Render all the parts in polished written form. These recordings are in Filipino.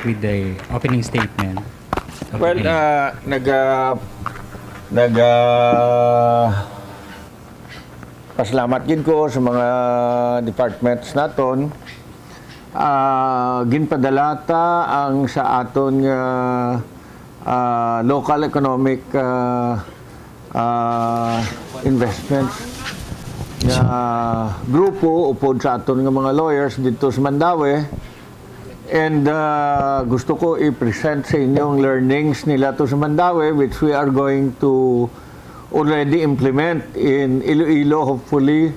with the opening statement. Well, pasalamat gid ko sa mga departments naton. Ginpadalata ang sa aton local economic investments grupo upod sa aton nga mga lawyers dito sa Mandaue. And gusto ko i-present sa inyong learnings nila to sa Mandaue, which we are going to already implement in Iloilo, hopefully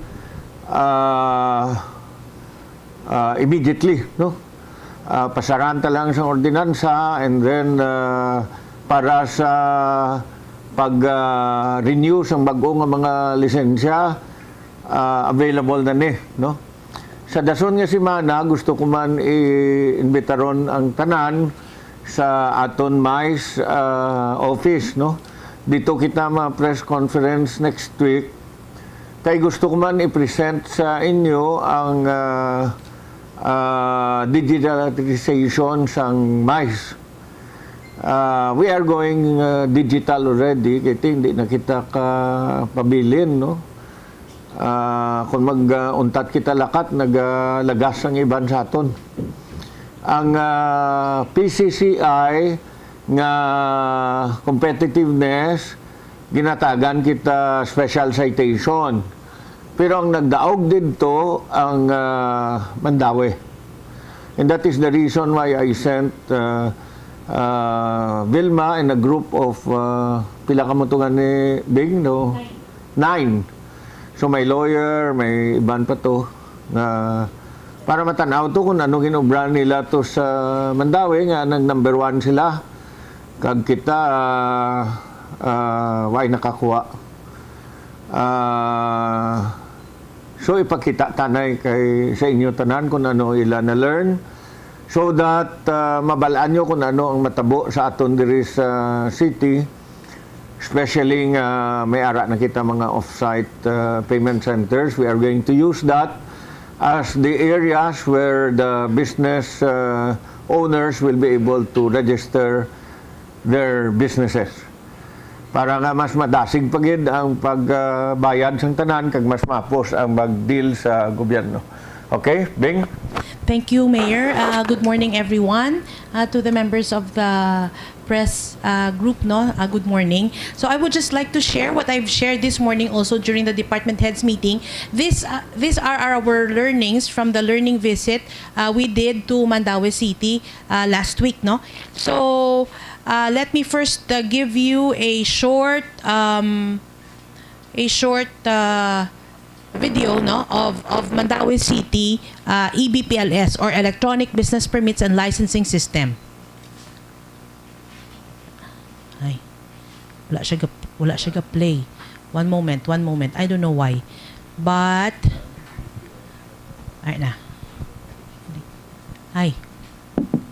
immediately, no? Pasaranta lang sa ordinansa, and then para sa pag-renew sa bago nga mga lisensya, available na ni, no? Sa dason nga semana, gusto ko man i-imbitaron ang tanan sa aton MICE office, no? Dito kita ma-press conference next week. Kaya gusto ko man i-present sa inyo ang digitalization sang MICE. We are going digital already, kaya hindi na kita pabilin, no? Kung mag-untat kita lakat, naglagas ang iban sa aton. Ang PCCI nga competitiveness, ginatagan kita special citation. Pero ang nagdaog dito ang Mandaue. And that is the reason why I sent Vilma and a group of pila ka mo tungan ni Bing, no? 9. So may lawyer, may iban pa to na para matanaw to kung ano ginobra nila to sa Mandaue nga nang number 1 sila. Kag kita why nakakuha. So ipakita tanay kay sa inyo tanan kung ano ila na learn, so that mabalaan nyo kung ano ang matabo sa aton diri sa city. Especially may ara na kita mga off-site payment centers. We are going to use that as the areas where the business owners will be able to register their businesses. Para nga mas madasig pagid ang pagbayad sa tanan, kag mas mapos ang mag-deal sa gobyerno. Okay, Bing? Thank you, Mayor. Good morning, everyone. To the members of the press group, no? Good morning. So I would just like to share what I've shared this morning also during the department heads meeting. These are our learnings from the learning visit we did to Mandaue City last week, no? So let me first give you a short video, no, of Mandaue City EBPLS, or Electronic Business Permits and Licensing System. Ay, wala siya play. One moment. I don't know why. But ay na. Ay.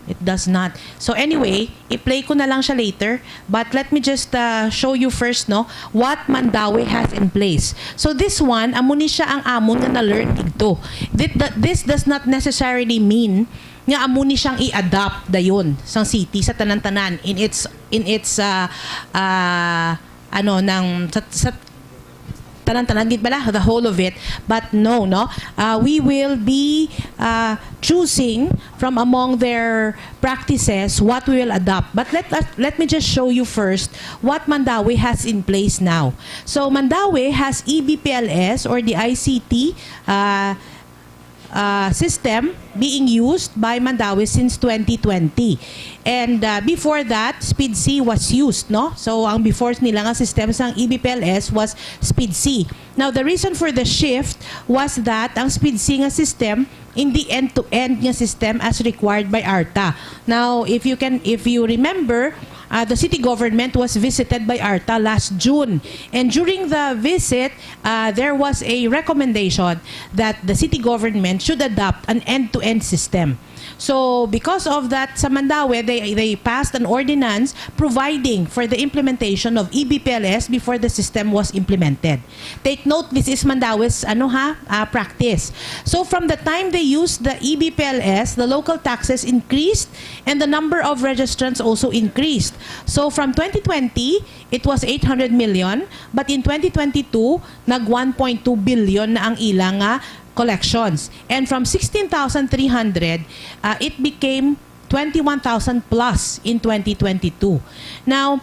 It does not. So anyway, i-play ko na lang siya later. But let me just show you first, no, what Mandaue has in place. So this one, amo ni siya ang amon nga na-learn dito. This does not necessarily mean nga amo ni siyang i-adapt dayon sa city sa tanan-tanan in its tanan-tanan gid bala, the whole of it. But no, we will be choosing from among their practices what we will adopt. But let me just show you first what Mandaue has in place now. So Mandaue has EBPLS, or the ICT system being used by Mandaue since 2020. And before that, Speed C was used, no? So ang before nila nga system sang EBPLS was Speed C. Now the reason for the shift was that ang Speed C nga system in the end-to-end nga system as required by ARTA. Now if you remember, the city government was visited by ARTA last June. And during the visit, there was a recommendation that the city government should adopt an end-to-end system. So because of that, sa Mandaue, they passed an ordinance providing for the implementation of EBPLS before the system was implemented. Take note, this is Mandaue's practice. So from the time they used the EBPLS, the local taxes increased and the number of registrants also increased. So from 2020, it was 800 million, but in 2022, nag 1.2 billion na ang ilang collections. And from 16,300, it became 21,000 plus in 2022. Now,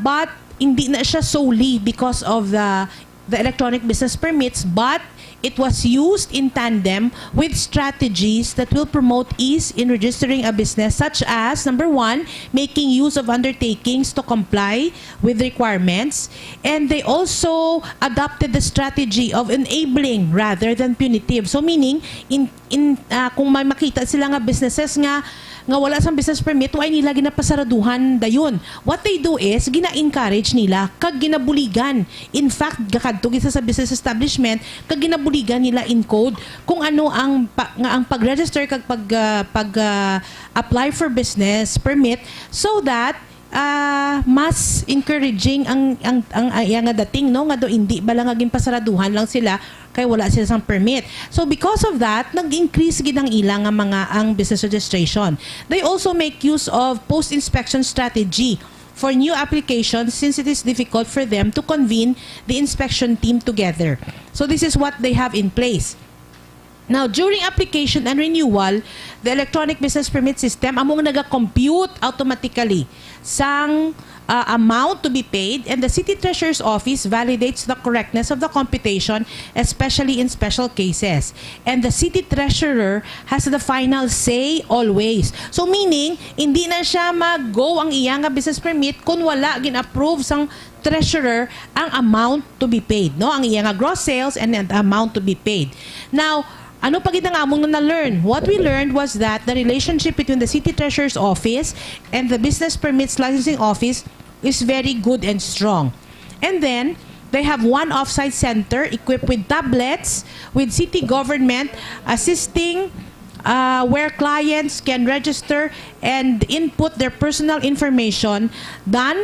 but hindi na siya solely because of the electronic business permits, but it was used in tandem with strategies that will promote ease in registering a business, such as, number one, making use of undertakings to comply with requirements. And they also adopted the strategy of enabling rather than punitive. So meaning, kung may makita sila nga businesses nga wala sang business permit, ay nila ginapasaraduhan dayon. What they do is, gina-encourage nila, kag ginabuligan. In fact, gakadto gisa sa business establishment, kag ginabuligan nila in code kung ano ang pag-register kag apply for business permit, so that mas encouraging ang nga dating, no, nga do hindi bala nga ginpasaraduhan lang sila kay wala sila sang permit. So because of that, nag-increase gid ang ilang ang business registration. They also make use of post-inspection strategy for new applications, since it is difficult for them to convene the inspection team together. So this is what they have in place. Now, during application and renewal, the electronic business permit system among naga-compute automatically sang amount to be paid, and the City Treasurer's Office validates the correctness of the computation, especially in special cases. And the City Treasurer has the final say always. So meaning, hindi na siya mag-go ang iyang business permit kung wala gin-approve sang treasurer ang amount to be paid, no? Ang iyang gross sales and the amount to be paid. Now, ano pa gid nga among na-learn? What we learned was that the relationship between the City Treasurer's Office and the Business Permits Licensing Office is very good and strong. And then, they have one off-site center equipped with tablets, with city government assisting where clients can register and input their personal information,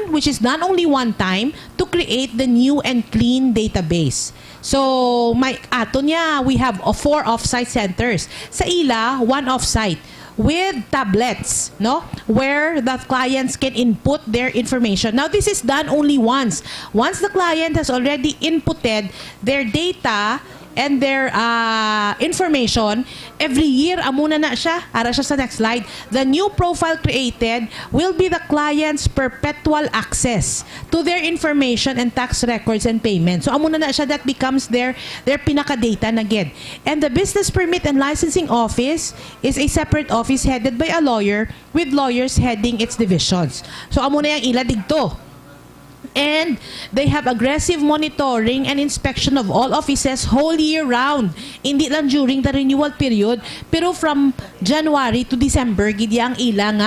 which is done only one time, to create the new and clean database. So, we have 4 off-site centers. Sa ila, 1 off-site with tablets, no, where the clients can input their information. Now, this is done only once. Once the client has already inputted their data and their information, every year, amuna na siya. Ara siya sa next slide. The new profile created will be the client's perpetual access to their information and tax records and payments. So, amuna na siya. That becomes their pinaka-data na gid. And the Business Permit and Licensing Office is a separate office headed by a lawyer, with lawyers heading its divisions. So, amuna yung ila digto. And they have aggressive monitoring and inspection of all offices whole year round. Hindi lang during the renewal period, pero from January to December, gid ang ilang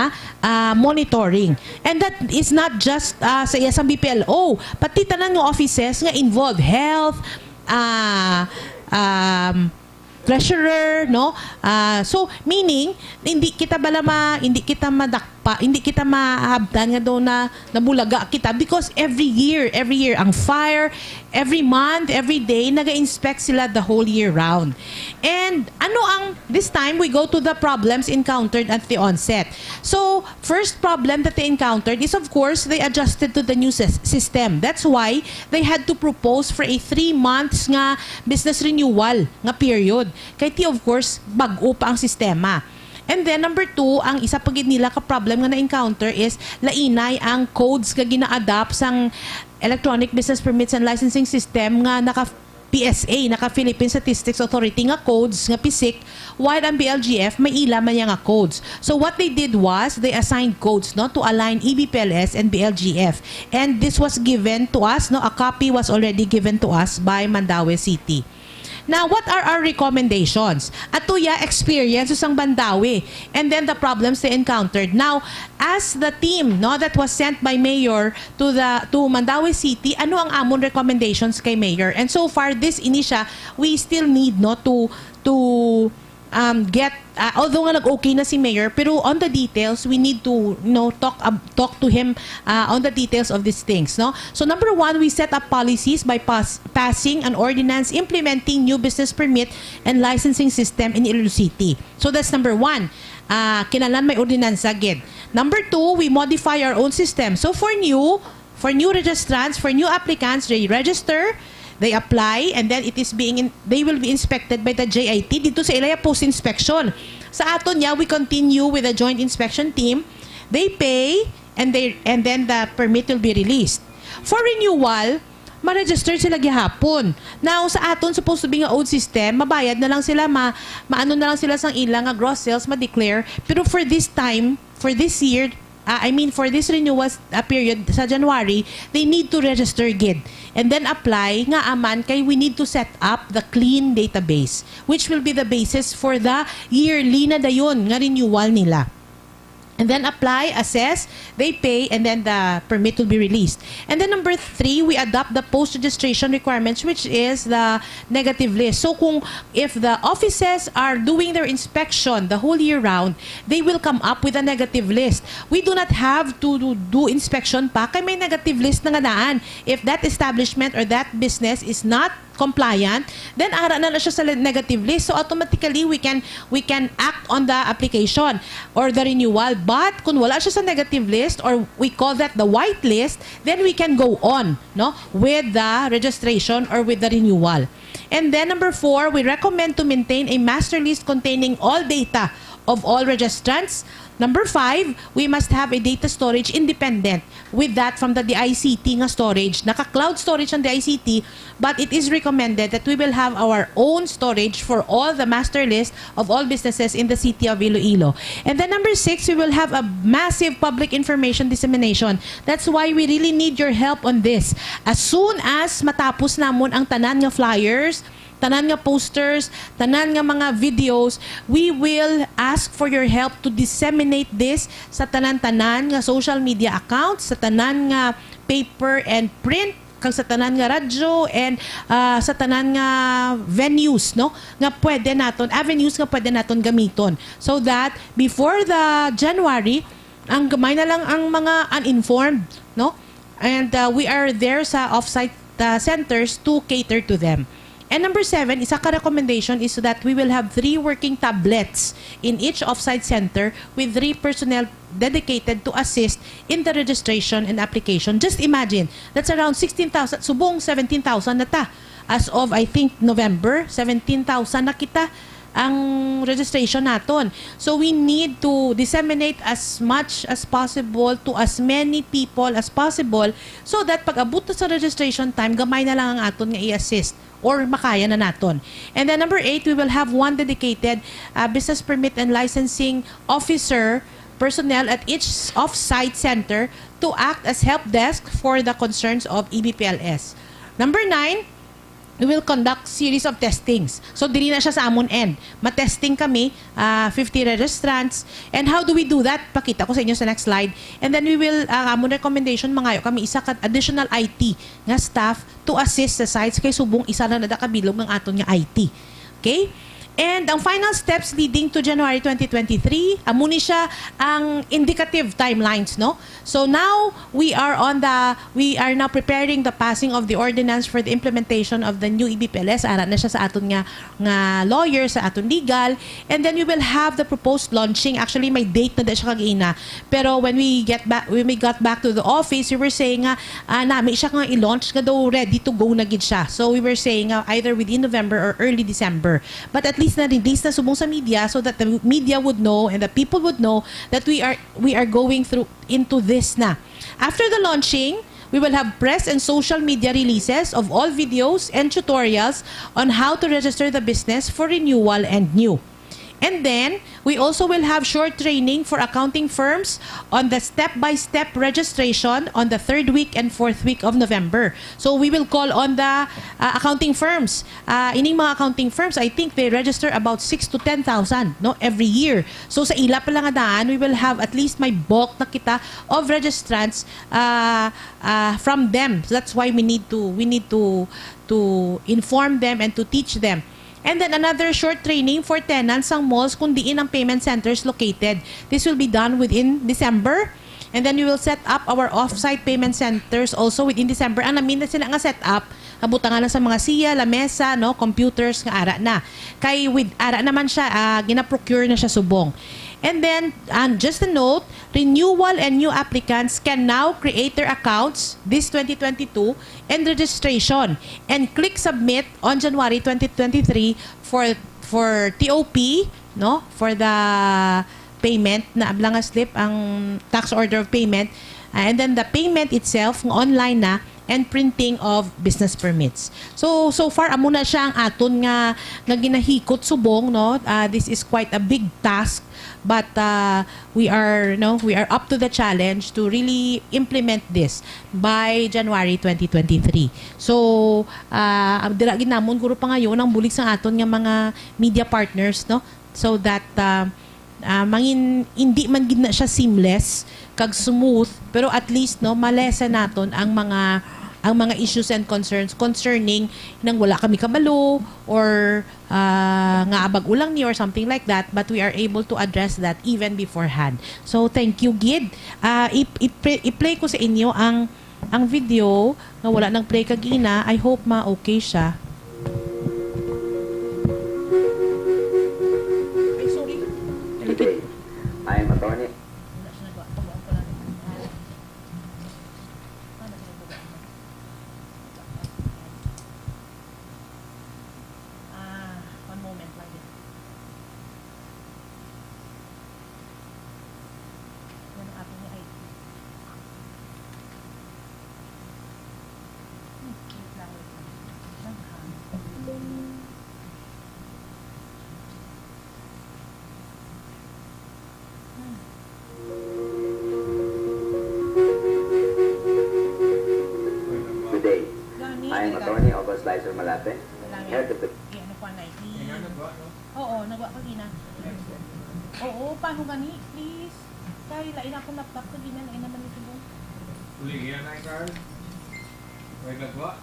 monitoring. And that is not just sa isang BPLO, pati tanan ng offices nga involved, health, treasurer, no? So meaning hindi kita madakpa, hindi kita mahabdan nga daw na nabulaga kita, because every year ang fire, every month, every day naga-inspect sila the whole year round. And this time we go to the problems encountered at the onset. So first problem that they encountered is, of course, they adjusted to the new system. That's why they had to propose for a 3 months nga business renewal nga period. Kaya of course, bag-o pa ang sistema. And then number 2, ang isa pa gid nila ka problem nga na-encounter is lainay ang codes nga gina-adapt sang electronic business permits and licensing system nga naka PSA, naka Philippine Statistics Authority nga codes nga PISIC, while ang BLGF may ila man nga codes. So what they did was they assigned codes, no, to align EBPLS and BLGF. And this was given to us, no, a copy was already given to us by Mandaue City. Now, what are our recommendations? Atuya experience usang Mandaue, and then the problems they encountered. Now, as the team, no, that was sent by Mayor to Mandaue City, ano ang amon recommendations kay Mayor? And so far, this inisya, we still need, no, to get although nga nag-okay na si Mayor, pero on the details we need to talk to him on the details of these things, no? So number one, we set up policies by passing an ordinance implementing new business permit and licensing system in Iloilo City. So that's number one. Kinalan may ordinansa gid. Number two, we modify our own system. So for new registrants, for new applicants, they register, they apply, and then they will be inspected by the JIT dito sa Ilaya Post Inspection. Sa aton niya, we continue with the joint inspection team. They pay, and then the permit will be released. For renewal, ma-register sila gihapon. Now, sa aton, supposed to be nga old system, mabayad na lang sila, maano na lang sila sang ilang nga gross sales, ma-declare. Pero for this time, for this year, for this renewal period sa January, they need to register gid. And then apply nga aman kay we need to set up the clean database, which will be the basis for the yearly na dayon nga renewal nila. And then apply, assess, they pay, and then the permit will be released. And then number three, we adopt the post-registration requirements, which is the negative list. So if the offices are doing their inspection the whole year round, they will come up with a negative list. We do not have to do inspection pa kay may negative list na nga daan. If that establishment or that business is not compliant, then ara na siya sa negative list. So automatically we can act on the application or the renewal. But kung wala siya sa negative list, or we call that the white list, then we can go on, no, with the registration or with the renewal. And then number four, we recommend to maintain a master list containing all data of all registrants. Number five, we must have a data storage independent with that from the DICT nga storage. Naka-cloud storage ang DICT, but it is recommended that we will have our own storage for all the master list of all businesses in the city of Iloilo. And then number six, we will have a massive public information dissemination. That's why we really need your help on this. As soon as matapos namon ang tanan nga flyers, tanan nga posters, tanan nga mga videos, we will ask for your help to disseminate this sa tanan-tanan nga social media accounts, sa tanan nga paper and print, kang sa tanan nga radyo, and sa tanan nga venues, no, nga pwede naton, avenues nga pwede naton gamiton, so that before the January, ang gamay na lang ang mga uninformed, no, and we are there sa offsite centers to cater to them. And number seven, isa ka recommendation is that we will have 3 working tablets in each offsite center with 3 personnel dedicated to assist in the registration and application. Just imagine, that's around 16,000, subong 17,000 na ta. As of, I think, November, 17,000 na kita ang registration naton. So we need to disseminate as much as possible to as many people as possible so that pag abot na sa registration time, gamay na lang ang aton nga i-assist or makaya na naton. And then number 8, we will have 1 dedicated business permit and licensing officer personnel at each off-site center to act as help desk for the concerns of EBPLS. Number 9, we will conduct series of testings. So, dili na siya sa amon end. Ma-testing kami, 50 registrants. And how do we do that? Pakita ko sa inyo sa next slide. And then we will, amon recommendation, mangayo kami isa ka additional IT nga staff to assist sa sites kay subong isa na nadakabilog ng aton nga IT. Okay? And ang final steps leading to January 2023, amuni siya ang indicative timelines, no? So now we are now preparing the passing of the ordinance for the implementation of the new EBPLS. Ara na siya sa aton nga lawyer, sa aton legal, and then we will have the proposed launching. Actually, may date na siya kagina. Pero when we got back to the office, we were saying nga nami siya nga i-launch nga daw ready to go na gid siya. So we were saying either within November or early December. But at least na-release na subong sa media so that the media would know and the people would know that we are going through into this na. After the launching, we will have press and social media releases of all videos and tutorials on how to register the business for renewal and new. And then, we also will have short training for accounting firms on the step-by-step registration on the 3rd week and 4th week of November. So, we will call on the accounting firms. Ining mga accounting firms, I think they register about 6,000 to 10,000, no, every year. So, sa ila pa lang adaan, we will have at least may bulk na kita of registrants from them. So, that's why we need to inform them and to teach them. And then another short training for tenants ng malls kung diin ang payment centers located. This will be done within December. And then we will set up our off-site payment centers also within December. Ang namin na sila nga set up, abutan nga lang sa mga siya, lamesa, no, computers nga ara na. Kay with ara naman siya, gina-procure na siya subong. And then, just a note, renewal and new applicants can now create their accounts this 2022 and registration and click submit on January 2023 for TOP, no, for the payment na ablang slip ang tax order of payment, and then the payment itself online na, and printing of business permits. So far amo na siya ang aton nga ginahikot subong, no. This is quite a big task, but we are up to the challenge to really implement this by January 2023. So dira ginamon guro pa ngayon ang bulig sa aton nga mga media partners, no, so that hindi man gid na siya seamless kag smooth, pero at least, no, malesa naton ang mga issues and concerns concerning nang wala kami kabalo or nga abag ulang ni or something like that, but we are able to address that even beforehand. So thank you, Gid. I-play ko sa inyo ang video nga wala nang play kagina. I hope ma-okay siya. Today, I am attorney. One moment lang din. Yan ang ating ID. Wait lang. Today, I am attorney of Slicer Malate, head of the Oo, nagwa ka gina. Oo, paano gani? Please. Kaya lain ako laptop ko gina, lain naman ito mo. Uli yan ay card. May nagwa.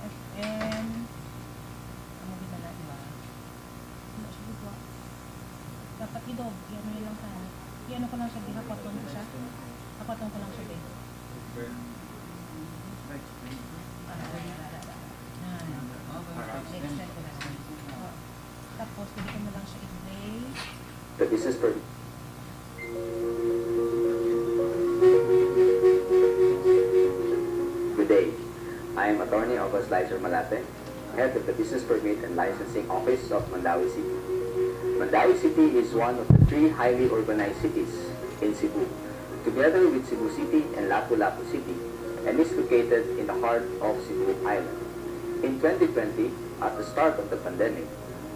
FM. Ano gina na, diba? Ano siya dito? Dapat idog. Yan mo lang tayo. Yan ko lang siya, hapaton ko siya. Hapaton ko lang siya, din. Tapos, pwede ko na lang siya i-play. The business permit. Good day. I am attorney of Slicer Malate, head of the Business Permit and Licensing Office of Mandawi City. Mandawi City is one of the 3 highly urbanized cities in Cebu, together with Cebu City and Lapu-Lapu City, and is located in the heart of Cebu Island. In 2020, at the start of the pandemic,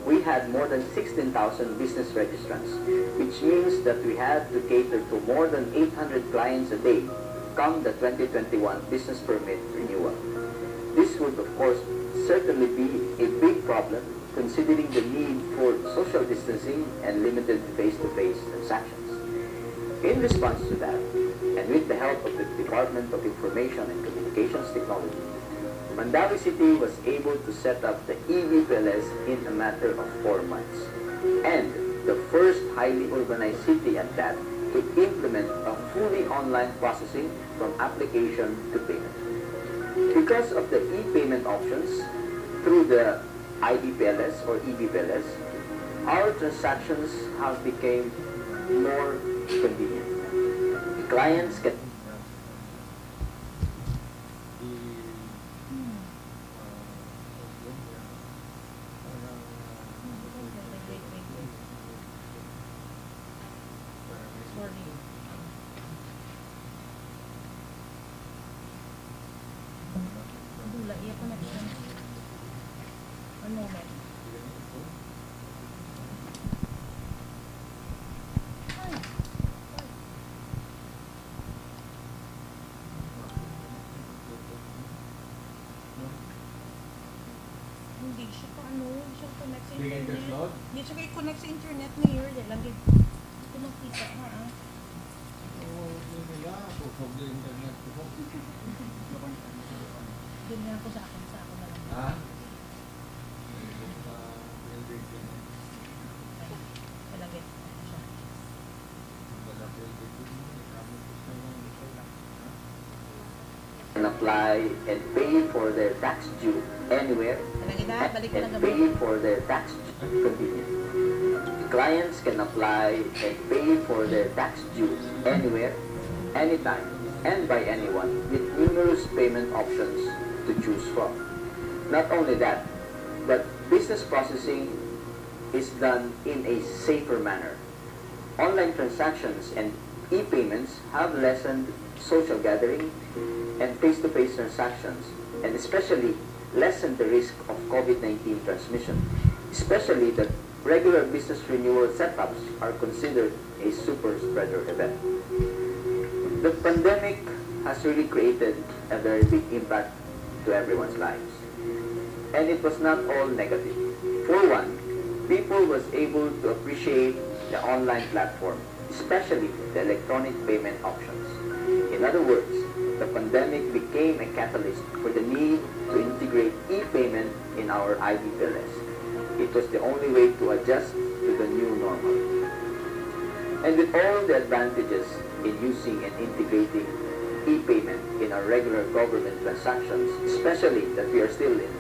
we had more than 16,000 business registrants, which means that we had to cater to more than 800 clients a day come the 2021 business permit renewal. This would, of course, certainly be a big problem considering the need for social distancing and limited face-to-face transactions. In response to that, and with the help of the Department of Information and Communications Technology, Mandawi City was able to set up the EVPLS in a matter of 4 months, and the first highly urbanized city at that to implement a fully online processing from application to payment. Because of the e-payment options through the IDPLS or EVPLS, our transactions have become more convenient. Clients can One moment. Hindi siya pa hindi siya connect sa internet. Hindi siya connect sa internet ngayon. Lang ito makita nga Doon nga ako sa akin na lang. Can apply and pay for their tax due anywhere and pay for their tax due conveniently. Clients can apply and pay for their tax due anywhere, anytime, and by anyone with numerous payment options to choose from. Not only that, but business processing is done in a safer manner. Online transactions and e-payments have lessened social gathering and face-to-face transactions, and especially lessen the risk of COVID-19 transmission, especially that regular business renewal setups are considered a super spreader event. The pandemic has really created a very big impact to everyone's lives, and it was not all negative. For one, people was able to appreciate the online platform, especially the electronic payment options. In other words, the pandemic became a catalyst for the need to integrate e-payment in our IBPLS. It was the only way to adjust to the new normal. And with all the advantages in using and integrating e-payment in our regular government transactions, especially that we are still in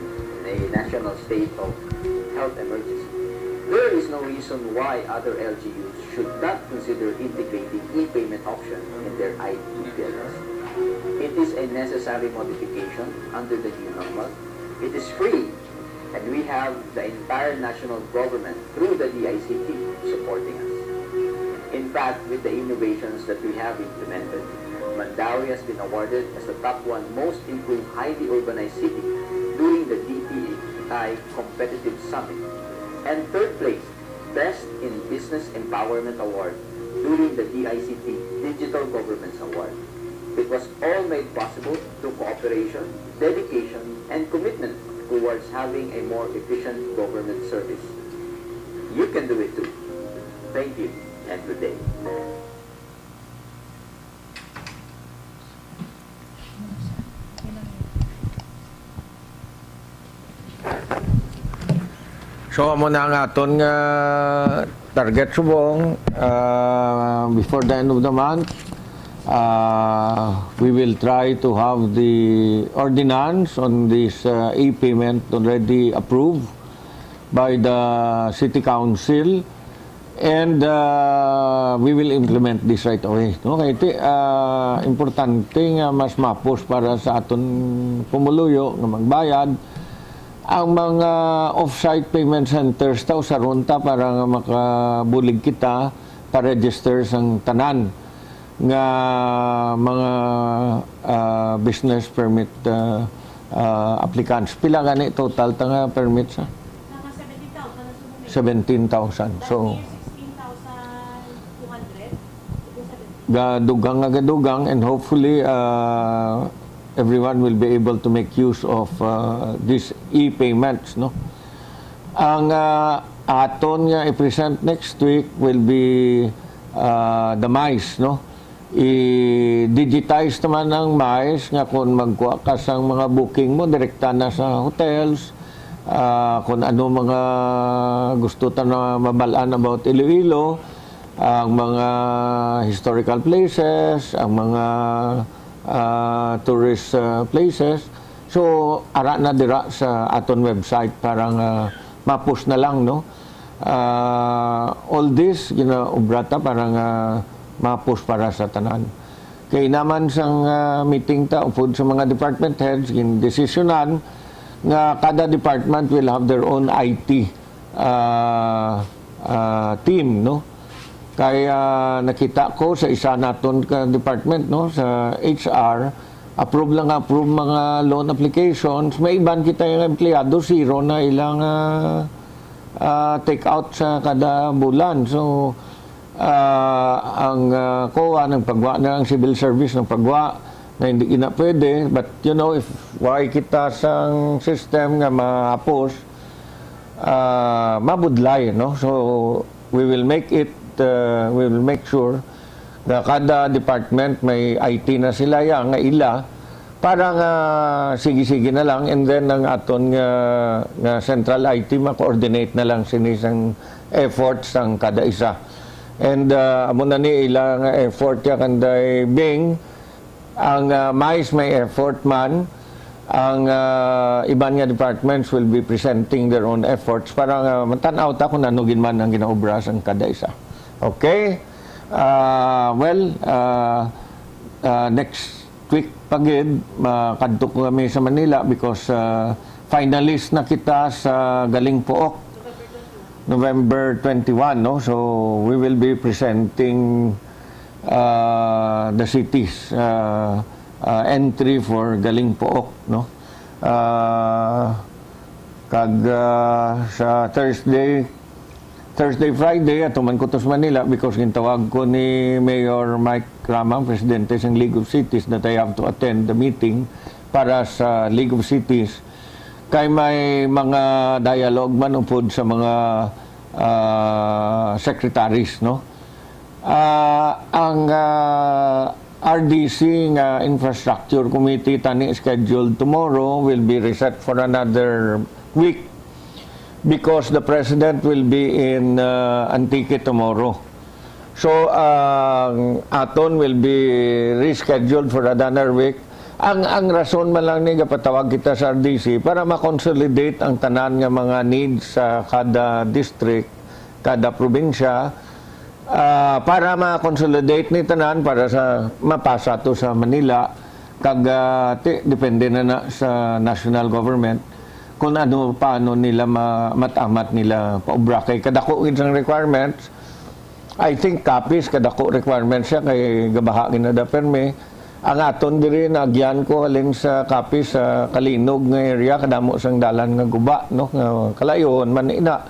a national state of health emergency, there is no reason why other LGUs should not consider integrating e-payment option in their IBPLS. It is a necessary modification under the new normal. It is free, and we have the entire national government through the DICT supporting us. In fact, with the innovations that we have implemented, Mandawi has been awarded as the top one most improved highly urbanized city during the DTI Competitive Summit, and third place, Best in Business Empowerment Award during the DICT Digital Governments Award. It was all made possible through cooperation, dedication, and commitment towards having a more efficient government service. You can do it too. Thank you, and good day. So amo na ang aton nga target subong before the end of the month. We will try to have the ordinance on this e-payment already approved by the City Council, and we will implement this right away. No? Kaya iti, importante nga mas mapos para sa aton pumuluyo nga magbayad ang mga off-site payment centers ta sa runta para nga makabulig kita pa-register sang tanan nga mga business permit applicants. Pila gani total ta nga permits? 17,000. So gadugang and hopefully everyone will be able to make use of these e-payments, no? Ang aton nga i-present next week will be the MICE, no? I-digitize naman ang MICE nga kung magkuha ka sa mga booking mo, direkta na sa hotels, kung ano mga gusto ta na mabalaan about Iloilo, ang mga historical places, ang mga tourist places. So ara na dira sa aton website para ma-push na lang, no? All this ginaubrata para ma-push para sa tanan. Kay naman sang meeting ta upod sa mga department heads gin desisyonan nga kada department will have their own IT team, no? Kaya nakita ko sa isa naton ka department, no, sa HR, approve mga loan applications. May iban kita yung empleyado, zero na ilang take out sa kada bulan. So ang COA ng pagwa na ang civil service ng pagwa na hindi na pwede, but if why kita sang system nga mahapos, mabudlay, no? So we will make sure na kada department may IT na sila nga ila para nga sige-sige na lang, and then ang aton nga central IT ma-coordinate na lang sinisang efforts ang kada isa. And amo na ni ilang effort ya kanday Bing, ang mais may effort man, ang iban nga departments will be presenting their own efforts para matanaw ta kung ano ginman ang ginaobra ang kada isa. Okay? Next week pagid makadto ko kami sa Manila because finalist na kita sa Galing Pook November 21, no? So we will be presenting the city's entry for Galing Pook, no? Sa Thursday, Friday, atuman ko to sa Manila because gintawag ko ni Mayor Mike Ramang, Presidente ng League of Cities, that I have to attend the meeting para sa League of Cities. Kay may mga dialogue man upod sa mga secretaries, no? Ang RDC nga Infrastructure Committee tani scheduled tomorrow will be reset for another week because the President will be in Antique tomorrow. So, aton will be rescheduled for another week. Ang rason man lang ni gapatawag kita sa RDC para ma-consolidate ang tanan nga mga needs sa kada district, kada probinsya, para ma-consolidate ni tanan para sa mapasa to sa Manila kag depende na sa national government kung ano paano nila matamat nila paubra kay kadako ang requirements. I think copies kadako requirements siya kay gabaha ginada perme. Ang aton diri nagyan ko halin sa kapi sa Kalinog nga area kadamo sang dalan nga guba, no? Kalayon man ina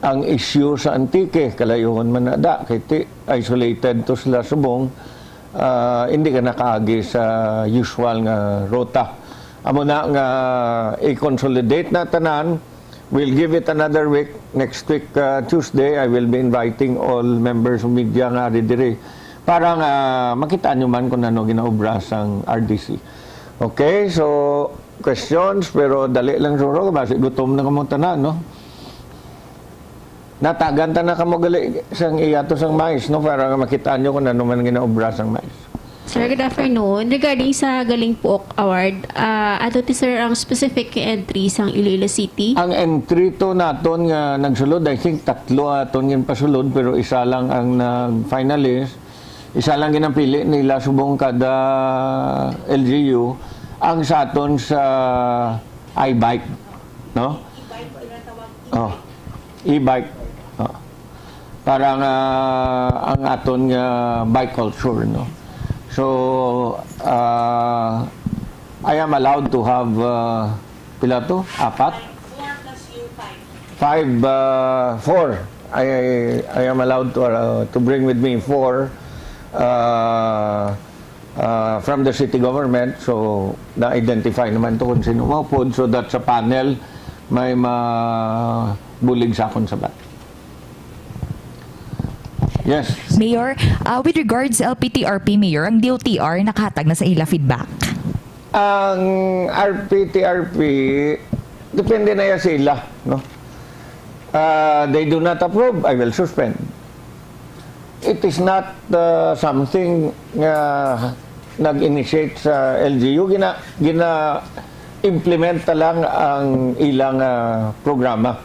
ang issue sa Antique, kalayon man da kay isolated to sila subong, hindi ka nakaagi sa usual nga rota. Amo na nga i-consolidate na tanan. We'll give it another week. Next week Tuesday I will be inviting all members of media nga diri para nga makita nyo man kung ano ginaobra sang RDC. Okay, so questions, pero dali lang suro, basi gutom na kamo tanan, no? Natagan ta na kamo gali sang iyato sang mais, no? Para nga makita nyo kung ano man ginaobra sang mais. Sir, good afternoon. Regarding sa Galing Pook Award, ato ti sir ang specific entry sang Iloilo City? Ang entry to naton nga nagsulod, I think 3 aton yung pasulod, pero isa lang ang nag-finalist. Isa lang ginapili nila subong kada LGU ang sa aton sa i-bike, no? Oh, e-bike. Oh. Para nga ang aton nga bike culture, no? So I am allowed to have pila to? 4 plus you 5. 4. I am allowed to bring with me 4 from the city government, so na-identify naman to kung sino maupod, so that sa panel may mabulig sa akong sabat. Yes. Mayor, with regards sa LPTRP, Mayor, ang DOTR nakahatag na sa ila feedback. Ang RPTRP depende na yan sa ila, no? They do not approve, I will suspend. It is not something nag-initiate sa LGU. Gina-implement lang ang ilang programa.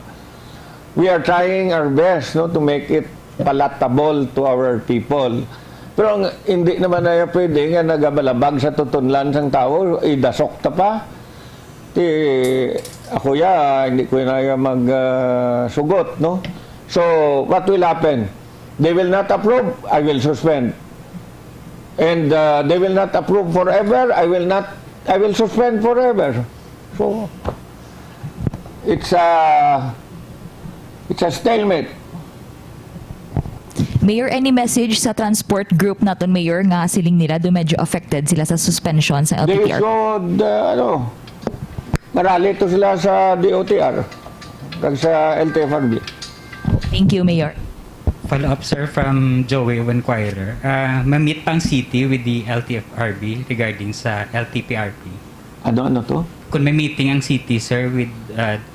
We are trying our best, no, to make it palatable to our people. Pero hindi naman na pwede nga nagabalabag sa tutunlan sang tao, idasok ta pa. Ako hindi ko na mag-sugot, no? So, what will happen? They will not approve, I will suspend. And they will not approve forever, I will suspend forever. So, it's a stalemate. Mayor, any message sa transport group naton, Mayor, nga siling nila do medyo affected sila sa suspension sa They LTTR? should, marali to sila sa DOTR kag sa LTFRB. Thank you, Mayor. Follow-up, sir, from Joey of Enquirer. Ma-meet pang city with the LTFRB regarding sa LTPRP. Ano to? Kung may meeting ang city, sir, with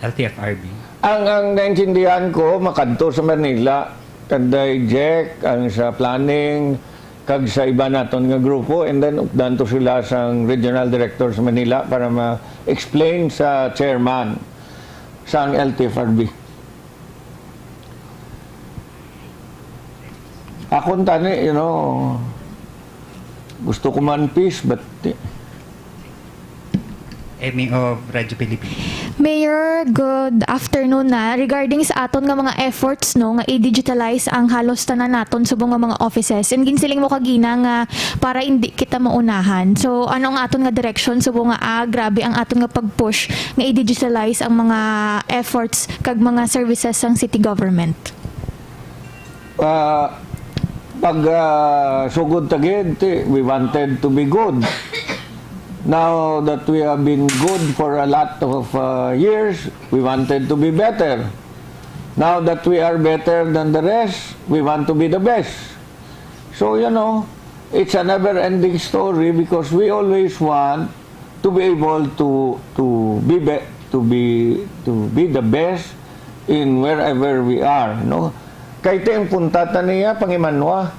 LTFRB. Ang naintindihan ko, makadto sa Manila, kaday Jack, ang sa planning, kag sa iba naton nga grupo, and then updan to sila sa regional director sa Manila para ma-explain sa chairman sa LTFRB. Ako tani, gusto ko man peace, but Amy of Radyo Pilipinas. Mayor, good afternoon na. Regarding sa aton nga mga efforts no nga i-digitalize ang halos tanan naton subong nga mga offices. And ginsiling mo kagina nga para hindi kita maunahan. So ano ang aton nga direction subong nga grabe ang aton nga pag-push nga i-digitalize ang mga efforts kag mga services sang city government. Pag sugod tagid, we wanted to be good. Now that we have been good for a lot of years, we wanted to be better. Now that we are better than the rest, we want to be the best. So, it's a never-ending story because we always want to be able to be the best in wherever we are, no? Kay tayong punta niya pangimanwa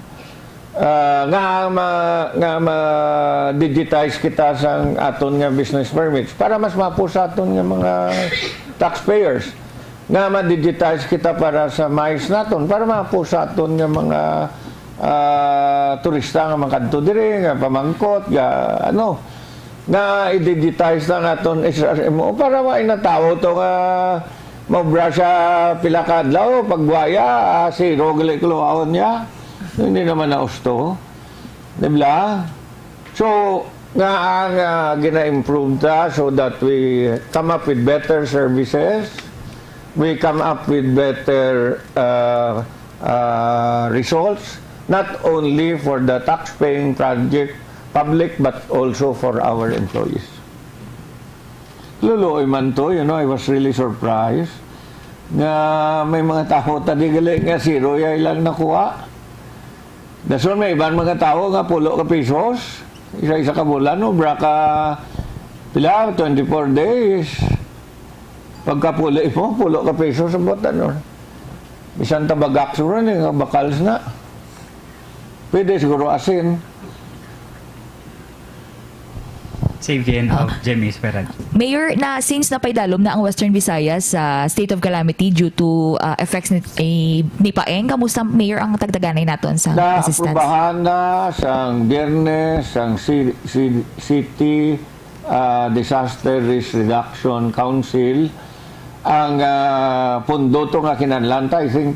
nga ma-digitize kita sang aton nga business permits para mas mapusa aton nga mga taxpayers, nga ma-digitize kita para sa mais naton para mapusa aton nga mga turista nga makadto diri nga pamangkot nga i-digitize na naton SRMO para mainatawo to nga mabra sa pila ka adlaw pagbuaya si Rogle Kloaon niya hindi naman na usto, diba? So nga gina-improve ta so that we come up with better services, we come up with better results, not only for the tax-paying public but also for our employees. Luloy man to, I was really surprised nga may mga tao tadi gali nga zero ya ilang nakuha. Dason may ibang mga tao nga pulo ka pesos, isa-isa ka bulan, no? Braka pila, 24 days. Pagka pulo ka pesos sa botan, no? Bisan tabagak sura ni nga bakals na. Pwede siguro asin. Save again of Jemmy Esperan. Mayor, na since napaidalom na ang Western Visayas sa state of calamity due to effects ni Paeng, kamusta, Mayor, ang tagdaganay naton sa assistance? Naaprobahan na sang Biyernes, sang City Disaster Risk Reduction Council ang pundo to nga kinanlanta, I think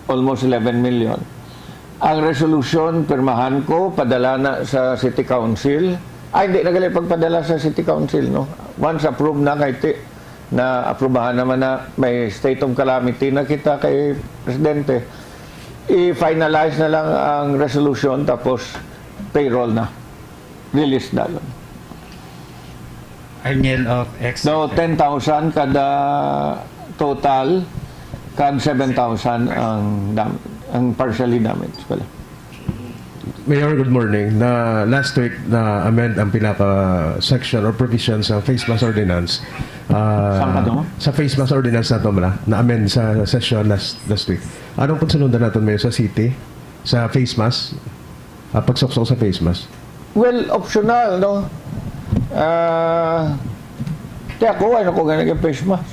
almost 11 million. Ang resolution, pirmahan ko, padala na sa City Council. Hindi nagali pagpadala sa City Council, no? Once approved na na aprobahan naman na may state of calamity na kita kay Presidente, i-finalize na lang ang resolution tapos payroll na. Release na yun. Arniel of X. So, 10,000 kada total, kad 7,000 ang partially damaged pala. Mayor, good morning. Last week na amend ang pinaka-section or provision sa face mask ordinance. Sa face mask ordinance nato na amend sa session last week. Anong pagsunod natin Mayor sa city? Sa face mask? Pagsuksok sa face mask? Well, optional, no? Kaya ako, ano ko ganag yung face mask?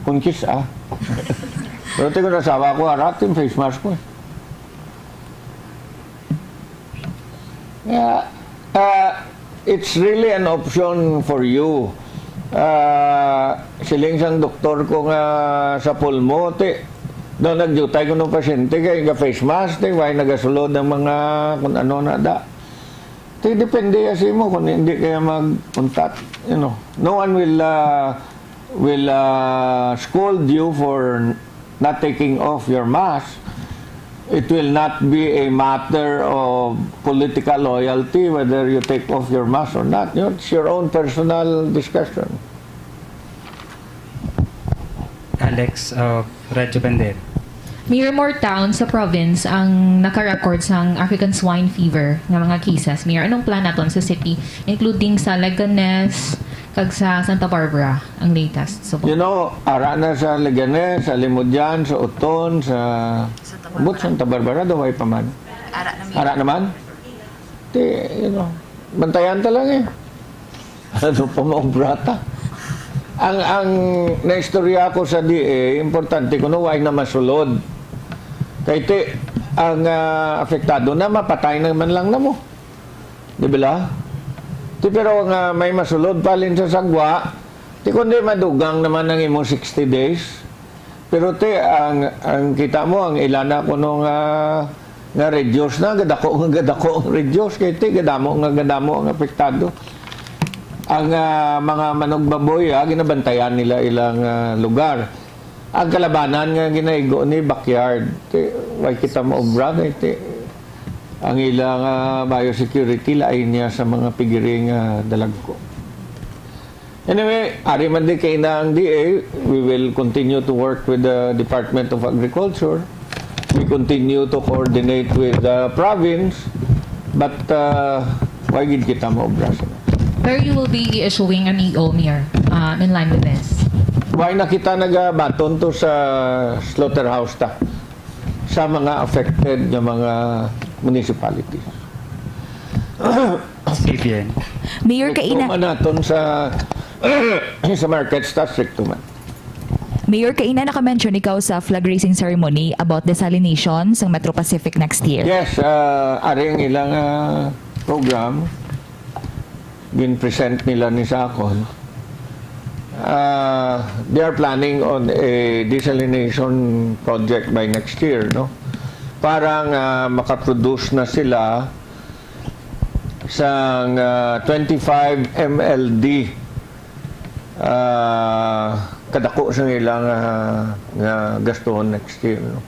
Kung Pero tingin nasawa ko, harat yung face mask ko. Yeah, it's really an option for you. Siling sang doktor ko nga sa pulmo, doon nagjutay ko ng pasyente kay face mask, why nagasulod ng mga kung ano na da. Depende kasi mo kung hindi kaya mag-contact. No one will scold you for not taking off your mask. It will not be a matter of political loyalty whether you take off your mask or not. It's your own personal discussion. Alex of Radyo Bandera. Mayor, more towns sa province ang naka-record sa African swine fever nga mga cases. Mayor, anong plan naton sa city, including sa Leganes, kag sa Santa Barbara, ang latest? So, You know, ara na sa Leganes, sa Limudyan, sa Uton, sa Santa Barbara, daway pa man. Ara naman? You know, bantayan talaga eh. Ano pa maong brata? Ang naistorya ko sa DA, importante ko no, why na masulod. Kaya ang apektado na, mapatay naman lang na mo. Di ba? Pero nga may masulod palin sa sagwa, kundi madugang naman ng imo 60 days. Pero ang kita mo, ang ilana ko nung nga reduce na, gadako ang reduce, kaya gadamo ang apektado. Ang mga manogbaboy, ginabantayan nila ilang lugar. Ang kalabanan nga ginaigo ni backyard. Why kita maobra, ang ilang biosecurity lain niya sa mga pigiring dalag ko. Anyway, ari man di kay na ang DA, we will continue to work with the Department of Agriculture. We continue to coordinate with the province, but why gid kita maobra sila? Pero you will be issuing an EO, Mayor, in line with this? Why na kita nagabaton to sa slaughterhouse ta sa mga affected na mga municipalities. Sige. Mayor, kaina naton sa sa market district man. Mayor, kaina naka-mention ikaw sa flag raising ceremony about desalination sa Metro Pacific next year. Yes, aring ilang program gin-present nila ni Sakon. They are planning on a desalination project by next year, no? Parang makaproduce na sila sa 25 MLD kadako sa ilang gaston next year, no?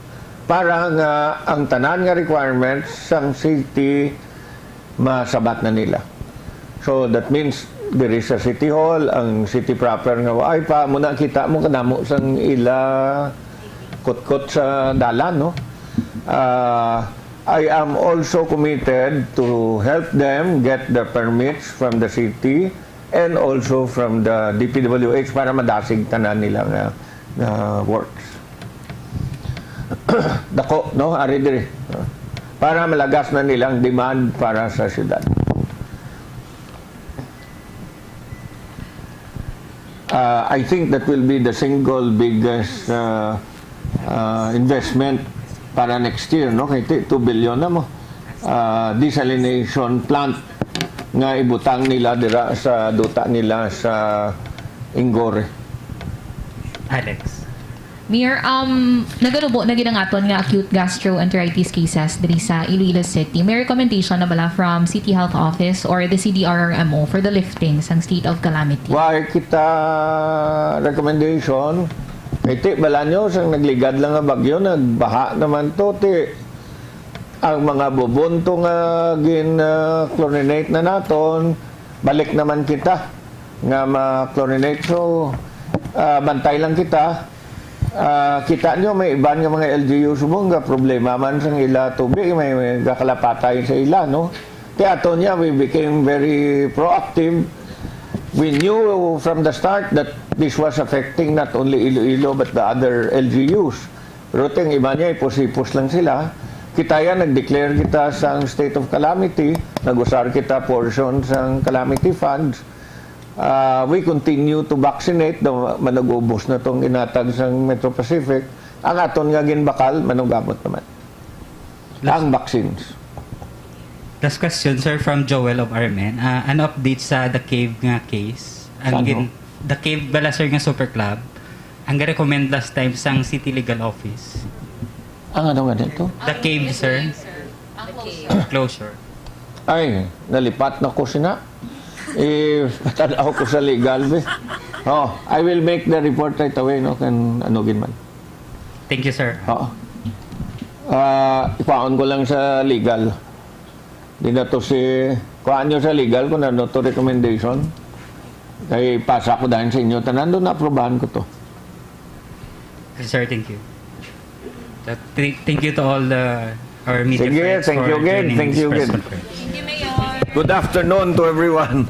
Parang ang tanan nga requirements sang city masabat na nila. So that means there is a city hall, ang city proper nga ay pa muna kita mo kadamo sang ila kot-kot sa dalan, no? I am also committed to help them get the permits from the city and also from the DPWH para madasig tanan nila nga works. Dako, no? Ari diri. Para malagas na nilang demand para sa syudad. I think that will be the single biggest investment para next year, no? Kaya 2 billion na mo. Desalination plant nga ibutang nila dira sa duta nila sa Ingore. Alex. Mayor, naganubo na ginangaton nga acute gastroenteritis cases diri sa Iloilo City. May recommendation na bala from City Health Office or the CDRRMO for the lifting sang state of calamity? Why kita recommendation? Iti, bala nyo, sang nagligad lang nga bagyo, nagbaha naman to, ang mga bubunto nga gin-chlorinate na naton, balik naman kita nga ma-chlorinate. So, bantay lang kita. Kita nyo, may iban nga mga LGU subong nga problema man sang ila tubig, may kakalapatay sa ila, no? Kaya ato niya, we became very proactive. We knew from the start that this was affecting not only Iloilo but the other LGUs. Pero ting iba niya, ipos-ipos lang sila. Kita yan, nag-declare kita sang state of calamity, nag-usar kita portion sang calamity funds. We continue to vaccinate, manag-ubos na itong inatag sa Metro Pacific. Ang aton nga ginbakal, manugabot naman. Ang vaccines. Last question, sir, from Joel of Armen. An update sa The Cave nga case. The Cave bala, sir, nga super club. Ang recommend last time sang City Legal Office. Ang ano nga dito? The Cave, sir. Closure. Ay, nalipat na ko sina. Patanaw ko sa legal. I will make the report right away, no? Kan anugin man. Thank you, sir. Ipaon ko lang sa legal. Di na to kuhaan nyo sa legal kung ano to recommendation. Kaya pasa ko dahil sa inyo. Tanan doon, na-aprobahan ko to. Sir, thank you. Thank you to all our media Sige, friends thank for you again. joining Thank this you press again. conference. Good afternoon to everyone.